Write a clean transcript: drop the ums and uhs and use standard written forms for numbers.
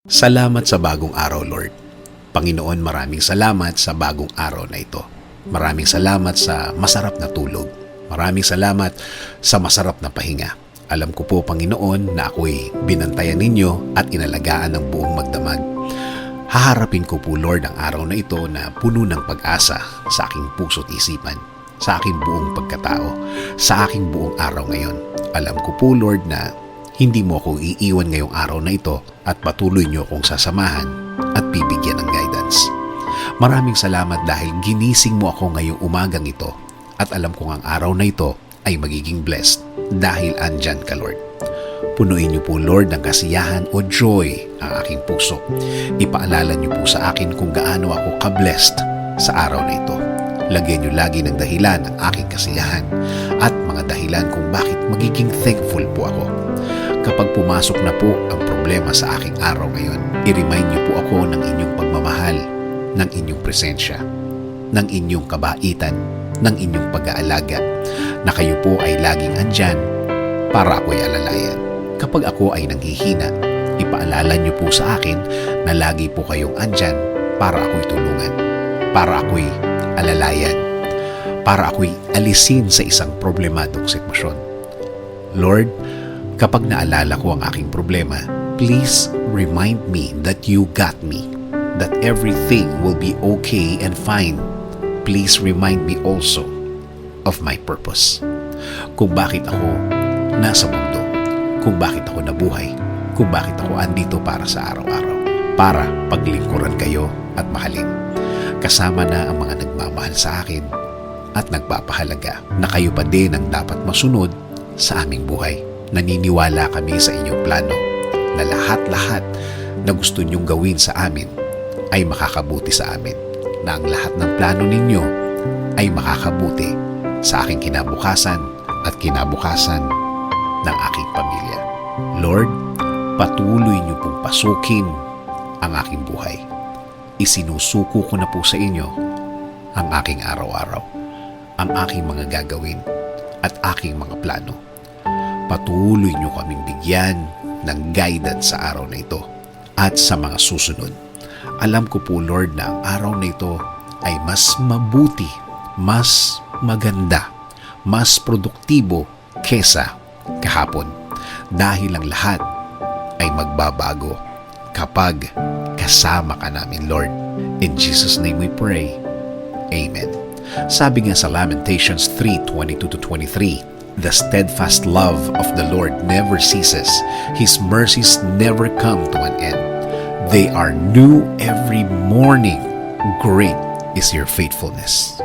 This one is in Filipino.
Salamat sa bagong araw, Lord. Panginoon, maraming salamat sa bagong araw na ito. Maraming salamat sa masarap na tulog. Maraming salamat sa masarap na pahinga. Alam ko po, Panginoon, na ako'y binantayan ninyo at inalagaan ng buong magdamag. Haharapin ko po, Lord, ang araw na ito na puno ng pag-asa sa aking puso't isipan, sa aking buong pagkatao, sa aking buong araw ngayon. Alam ko po, Lord, na hindi mo ako iiwan ngayong araw na ito at patuloy niyo akong sasamahan at bibigyan ng guidance. Maraming salamat dahil ginising mo ako ngayong umagang ito at alam kong ang araw na ito ay magiging blessed dahil andyan ka, Lord. Punuin niyo po, Lord, ng kasiyahan o joy ang aking puso. Ipaalala niyo po sa akin kung gaano ako ka-blessed sa araw na ito. Lagyan niyo lagi ng dahilan ang aking kasiyahan at mga dahilan kung bakit magiging thankful po ako. Kapag pumasok na po ang problema sa aking araw ngayon, i-remind niyo po ako ng inyong pagmamahal, ng inyong presensya, ng inyong kabaitan, ng inyong pag-aalaga, na kayo po ay laging andyan para ako'y alalayan. Kapag ako ay nanghihina, ipaalala niyo po sa akin na lagi po kayong andyan para ako'y tulungan, para ako'y alalayan, para ako'y alisin sa isang problemadong sitwasyon. Lord, kapag naalala ko ang aking problema, please remind me that you got me, that everything will be okay and fine. Please remind me also of my purpose. Kung bakit ako nasa mundo, kung bakit ako nabuhay, kung bakit ako andito para sa araw-araw, para paglingkuran kayo at mahalin. Kasama na ang mga nagmamahal sa akin at nagpapahalaga na kayo pa din ang dapat masunod sa aming buhay. Naniniwala kami sa inyong plano na lahat-lahat na gusto niyong gawin sa amin ay makakabuti sa amin, na ang lahat ng plano ninyo ay makakabuti sa aking kinabukasan at kinabukasan ng aking pamilya. Lord, patuloy niyo pong pasukin ang aking buhay. Isinusuko ko na po sa inyo ang aking araw-araw, ang aking mga gagawin at aking mga plano. Patuloy niyo kaming bigyan ng guidance sa araw na ito at sa mga susunod. Alam ko po, Lord, na ang araw na ito ay mas mabuti, mas maganda, mas produktibo kesa kahapon. Dahil ang lahat ay magbabago kapag kasama ka namin, Lord. In Jesus' name we pray. Amen. Sabi nga sa Lamentations 3:22-23, "The steadfast love of the Lord never ceases. His mercies never come to an end. They are new every morning. Great is your faithfulness."